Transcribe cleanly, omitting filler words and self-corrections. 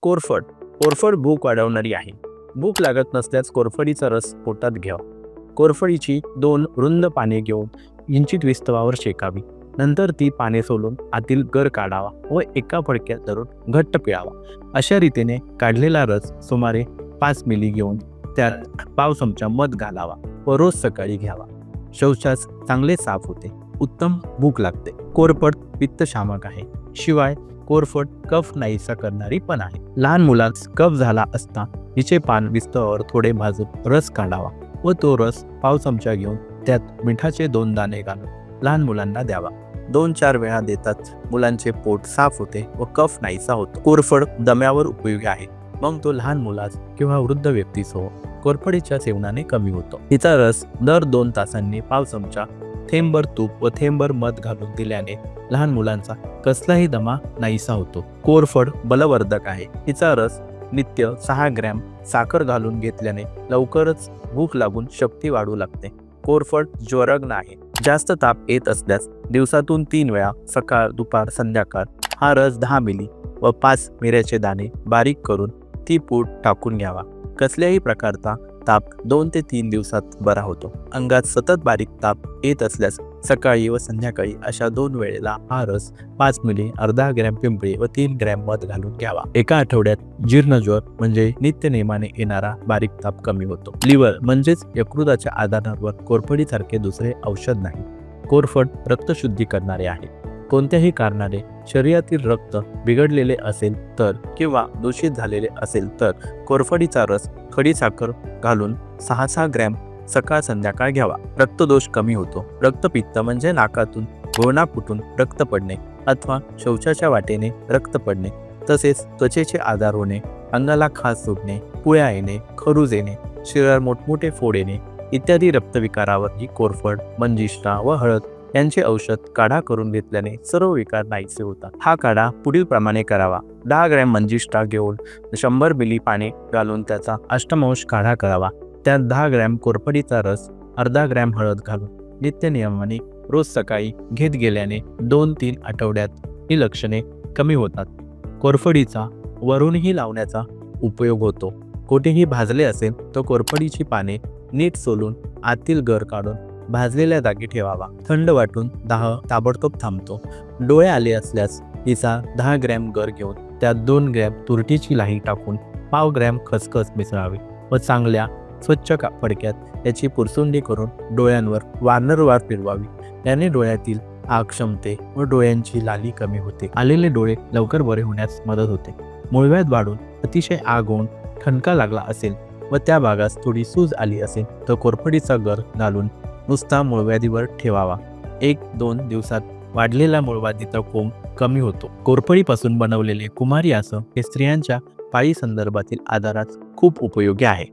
कोरफड कोरफड भूक वाढवणारी आहे. भूक लागत नसल्यास कोरफडीचा रस पोटात घ्यावा. कोरफडीची 2 रुंद पाने घेऊन किंचित विस्तवावर शेकावी. नंतर ती पाने सोलून आतील गर काढावा व एका फडक्यात धरून घट्ट पिळावा. अशा रीतीने काढलेला रस सुमारे 5 मिली घेऊन त्यात पाव चमचा मध घालावा व रोज सकाळी घ्यावा. शौचास चांगले साफ होते. उत्तम भूक लागते. कोरफड पित्तशामक आहे. शिवाय कोरफड कफ नाहीसा करणारी पण आहे. लहान मुलास कफ झाला असता हिचे पान विस्तवावर थोडे भाजून रस काढावा व तो रस पाव चमचा घेऊन त्यात मिठाचे 2 दाणे घालून लहान मुलांना द्यावा. 2-4 वेळा देताच मुलांचे पोट साफ होते व कफ नाहीसा होतो. कोरफड दम्यावर उपयोगी आहे. मग तो लहान मुलास किंवा वृद्ध व्यक्तीसह कोरफडीच्या सेवनाने कमी होतो. हिचा रस दर 2 तासांनी पाव चमचा थेंबभर तूप व थेंबभर मध घालून दिल्याने लहान मुलांचा कसलाही दमा नाहीसा होतो. कोरफड बलवर्धक आहे. हिचा रस नित्य 6 ग्रॅम साखर घालून घेतल्याने लवकरच भूक लागून शक्ती वाढू लागते. कोरफड ज्वरग्न आहे. जास्त ताप येत असल्यास दिवसातून 3 वेळा सकाळ, दुपार, संध्याकाळ हा रस 10 मिली व 5 मिऱ्याचे दाणे बारीक करून ती पूड टाकून घ्यावा. कसल्याही प्रकारचा ताप 2 ते 3 दिवसात बरा होतो. अंगात सतत बारीक ताप येत असल्यास सकाळी व संध्याकाळी अशा 2 वेळेला हा रस 5 मिली, अर्धा ग्रॅम पिंपळी व 3 ग्रॅम मध घालून घ्यावा. एका आठवड्यात जीर्णज्वर म्हणजे नित्यनेमाने येणारा बारीक ताप कमी होतो. लिव्हर म्हणजेच यकृताच्या आजारांवर कोरफडीसारखे दुसरे औषध नाही. कोरफड रक्तशुद्धी करणारे आहे. कोणत्याही कारणाने शरीरातील रक्त बिघडलेले असेल तर किंवा दूषित झालेले असेल तर कोरफडीचा रस खडीसाखर घालून 6-6 ग्रॅम सकाळ संध्याकाळ घ्यावा. रक्तदोष कमी होतो. रक्तपित्त म्हणजे नाकातून गुळणा फुटून रक्त पडणे अथवा शौचाच्या वाटेने रक्त पडणे, तसेच त्वचेचे आजार होणे, अंगाला खाज सुटणे, पुळ्या येणे, खरूज येणे, शरीरात मोठमोठे फोड येणे इत्यादी रक्तविकारावर ही कोरफड, मंजिष्ठा व हळद यांचे औषध काढा करून घेतल्याने सर्व विकार नाहीसे होतात. हा काढा पुढील प्रमाणे करावा. 10 ग्रॅम मंजिष्ठा घेऊन 100 मिली पाणी घालून त्याचा अष्टमांश काढा करावा. त्यात 10 ग्रॅम कोरफडीचा रस, अर्धा ग्रॅम हळद घालून नित्य नियमाने रोज सकाळी घेत गेल्याने 2-3 आठवड्यात ही लक्षणे कमी होतात. कोरफडीचा वरूनही लावण्याचा उपयोग होतो. कोठेही भाजले असेल तर कोरफडीची पाने नीट सोलून आतील गर काढून भाजलेल्या जागी ठेवावा. थंड वाटून दाह ताबडतोब थांबतो. डोळे आले असल्यास हिचा 10 ग्रॅम गर घेऊन त्यात 2 ग्रॅम तुरटीची लाही टाकून पाव ग्रॅम खसखस मिसळावी व चांगल्या स्वच्छ फडक्यात याची पुरसुंडी करून डोळ्यांवर वारंवार फिरवावी. याने डोळ्यातील आग क्षमते व डोळ्यांची लाली कमी होते. आलेले डोळे लवकर बरे होण्यास मदत होते. मूळव्याध वाढून अतिशय आग होऊन ठणका लागला असेल व त्या भागास थोडी सूज आली असेल तर कोरफडीचा गर घालून नुसता मूळव्याधीवर ठेवावा. 1-2 दिवसात वाढलेला मूळव्याधीचा कोंब कमी होतो. कोरफडीपासून बनवलेले कुमारी आसन हे स्त्रियांच्या पाळी संदर्भातील आजारात खूप उपयोगी आहे.